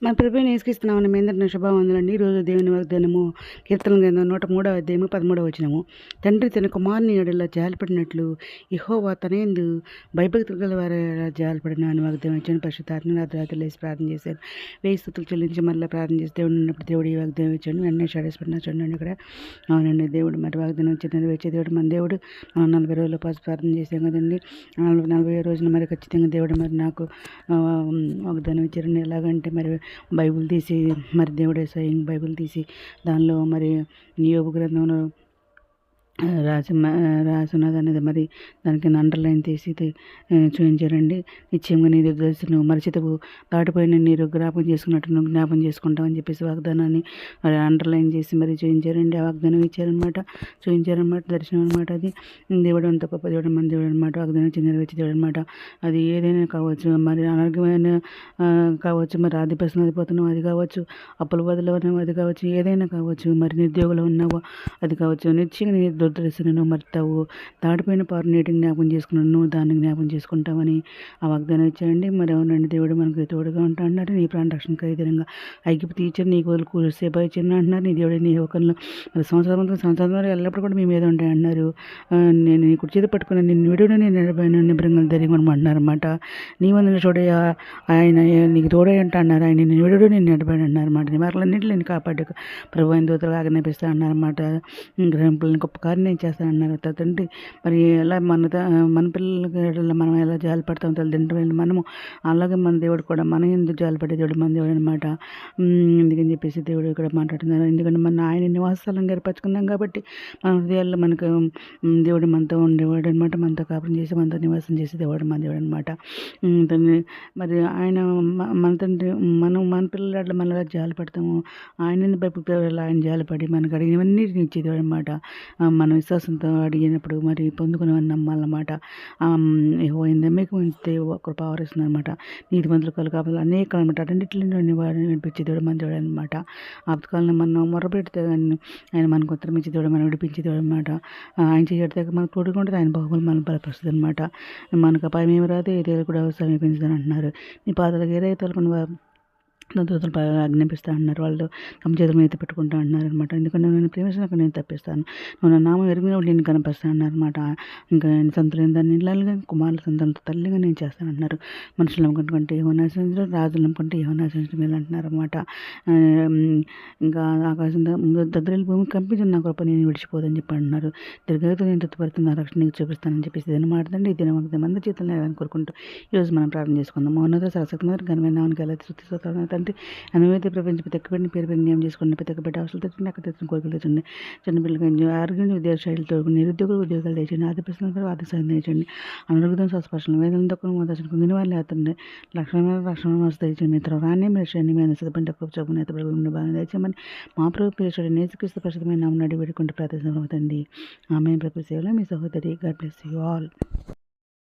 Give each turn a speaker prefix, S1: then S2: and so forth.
S1: మన ప్రభువుని యేసుక్రీస్తునామమున మీ అందరికీ శుభవందనాలండి. ఈరోజు దేవుని వాగ్దానము కీర్తన గ్రంథం 103వ అధ్యాయము 13వ వచనము. తండ్రి తన కుమారుని యెడల జాలిపడినట్లు యెహోవా తన యందు భయభక్తులు గల వారి యెడల జాలిపడిన అని వాగ్దానం ఇచ్చాను. పరిశుద్ధాత్మ రాత్రి లేసి ప్రార్థన చేశాను. 1000 స్తుతులు చెల్లించి మళ్ళీ ప్రార్థన చేసి దేవుడు ఉన్నప్పుడు దేవుడు ఈ వాగ్దానం ఇచ్చాను. వెంటనే షాడేసిపడిన చూడండి ఇక్కడ. అవునండి, దేవుడు మరి వాగ్దానం ఇచ్చి నెరవేర్చే దేవుడు మన దేవుడు. మనం 40 రోజుల పాటు ప్రార్థన చేసాం కదండి. 40 రోజున మరి ఖచ్చితంగా దేవుడు మరి నాకు వాగ్దానం ఇచ్చారండి. ఎలాగంటే మరి బైబిల్ తీసి మరి దేవుడే స్వయంగా బైబిల్ తీసి దానిలో మరి యోబు గ్రంథంలో రాసున్నది అనేది మరి దానికి అండర్లైన్ తీసి చూపించారండి. నిశ్చయంగా నీరు తెలిసి నువ్వు మరిచితవు, దాటిపోయిన నీరు జ్ఞాపం చేసుకున్నట్టు నువ్వు జ్ఞాపం చేసుకుంటావు అని చెప్పేసి వాగ్దానాన్ని మరి అండర్లైన్ చేసి మరి చూపించారండి. ఆ వాగ్దానం చూపించారనమాట దర్శనం అనమాట. అది దేవుడు అంత గొప్ప దేవుడు, మన దేవుడు అనమాట. వాగ్దానం ఇచ్చి నెరవేర్చే దేవుడు అనమాట. అది ఏదైనా కావచ్చు, మరి అనారోగ్యమైన కావచ్చు, మరి ఆధిపత్యం అయిపోతున్నావు అది కావచ్చు, అప్పుల బదులు ఉన్నావు అది కావచ్చు, ఏదైనా కావచ్చు, మరి నిరుద్యోగులు ఉన్నావు అది కావచ్చు, నిశ్చయంగా నీ దుర్దర్శను నువ్వు మర్తావు, దాటిపోయిన పారు నీటిని జ్ఞాపం చేసుకున్నావు, నువ్వు దాన్ని జ్ఞాపం చేసుకుంటావని ఆ వాగ్దానం ఇచ్చాయండి. మరి అవునండి, దేవుడు మనకు తోడుగా ఉంటా అన్నారు. నీ ప్రాణ రక్షణ ఖరీదనంగా ఐగిప్తు ఇచ్చారు, నీకు వదులు సేప ఇచ్చిన అంటున్నారు. నీ దేవుడు నీ యువకులను మరి సంవత్సరం వరకు ఎల్లప్పుడు కూడా మీ మీద ఉంటాయి అన్నారు. నేను నీ కుడి చేతి పట్టుకుని నిన్ను విడును, నేను నిలబడిన నిబ్రంగా జరిగి అంటున్నారన్నమాట. నీ వందన చూడే ఆయన నీకు తోడే అంట అన్నారు. ఆయన నిన్ను విడుడు, నేను నిలబడి అన్నారన్నమాట. నీ మార్గలన్నింటిలో నేను కాపాడు ప్రభు ఆయన దూతలు ఆజ్ఞాపిస్తా అన్నారన్నమాట. గ్రహింపులను గొప్ప కార్యం నేను చేస్తానన్నారు. తండ్రి మరి ఎలా మన పిల్లలకి మనం ఎలా జాలి పడతాం తల్లిదండ్రులు మనము, అలాగే మన దేవుడు కూడా మన ఎందుకు జాలిపడే దేవుడు మన దేవుడు అనమాట. ఎందుకని చెప్పేసి దేవుడు ఇక్కడ మాట్లాడుతున్నారు. ఎందుకంటే మన ఆయన నివాసాలను ఏర్పరచుకున్నాం కాబట్టి మన హృదయాల్లో మనకు దేవుడు మనతో ఉండేవాడు అనమాట. మనతో కాపురం చేసి మనతో నివాసం చేసే దేవుడు మన దేవుడు అనమాట. మరి ఆయన మన తండ్రి మన పిల్లల మన జాలి పడతాము. ఆయన భయపడి ఆయన జాలిపడి మనకు అడిగినవన్నీ ఇచ్చేదేవాడు అనమాట. మన విశ్వాసంతో అడిగినప్పుడు మరి పొందుకుని నమ్మాలన్నమాట. మీకు ఉంచితే కృప ఆవరిస్తుంది అనమాట. నీతిమంతులు కాపాడు అనేక అనమాట. అన్నింటిలో వాడిని విడిపించేదేవాడు మన దేవుడు అనమాట. ఆపత్కాలను మనం మొరపెడితే ఆయన మనకు ఉత్తరం ఇచ్చేదేవాడు, మనం విడిపించేదేవాడు అనమాట. ఆయన చేయడితే మనకు తోడుగా ఉంటుంది, ఆయన బాహుబలి మనం బలపరుస్తుంది అనమాట. మనకు అపాయం ఏమి రాదు, ఏదైనా కూడా సమీపించదని అంటున్నారు. నీ పాదాలకు ఏదైతే తోలుకుని దూతలు ఆజ్ఞాపిస్తా అంటున్నారు. వాళ్ళు తమ చేతుల మీద పెట్టుకుంటా అంటున్నారు అనమాట. ఎందుకంటే నేను ప్రేమించినాక నేను తప్పిస్తాను, నువ్వు నా నామం ఎరిగిన నేను కనిపిస్తాను అన్నారనమాట. ఇంకా సంతులైన దాన్ని ఇళ్ళగా కుమారుల సంతానంతో తల్లిగా నేను చేస్తాను అంటున్నారు. మనుషులు నమ్మకంటే ఏమోనాశించడం, రాజులు నమ్మకంటే ఏమోనాశించడం వీళ్ళు అంటున్నారు అనమాట. ఇంకా ఆకాశం దగ్గర భూమి కంపించిన నా కృప నేను విడిచిపోదని చెప్పి అంటున్నారు. తిరిగితో నేను తృప్తిపడుతున్న నా రక్షణ నీకు చూపిస్తానని చెప్పేసి ఇదని మాట్లాడండి. ఇది నమ్మకం మంది జీవితంలో కోరుకుంటూ ఈరోజు మనం ప్రార్థన చేసుకుందాం. మౌనత సరస్వతి మీద ఘనమైన నామనికి ఎలా తృప్తి తండ్రి అనుమతి ప్రపంచం ప్రతి ఒక్క పేరు నియమం చేసుకుని ప్రతి ఒక్క బిడ్డ అవసరం తెచ్చండి, అక్కడ తెచ్చిన కోరికలు తెచ్చండి. చిన్నపిల్లలకి ఆరోగ్యం ఉద్యోగ శైలితో నిరుద్యోగులు ఉద్యోగాలు తెచ్చండి, ఆదిపిస్తున్న ఆర్థిక సాయం తెచ్చండి. అనారోగ్యం స్వస్పర్శనం వేదనతో దర్శనం వాళ్ళు అవుతుంది. రక్షణ వస్తు తెచ్చండి. మిత్రం రాని మీరు శని మీద సిద్ధపడి చొప్పున ఎత్తబడి బాగా తెచ్చామని మా ప్రభు పిలిచాడు నేసుక్రీస్తు పరిశుద్ధమైన నామం నడి వేడుకుంటూ ప్రార్థన అవుతండి. ఆమె ప్రభు సేవలో మీ సహోదరి. God bless you all.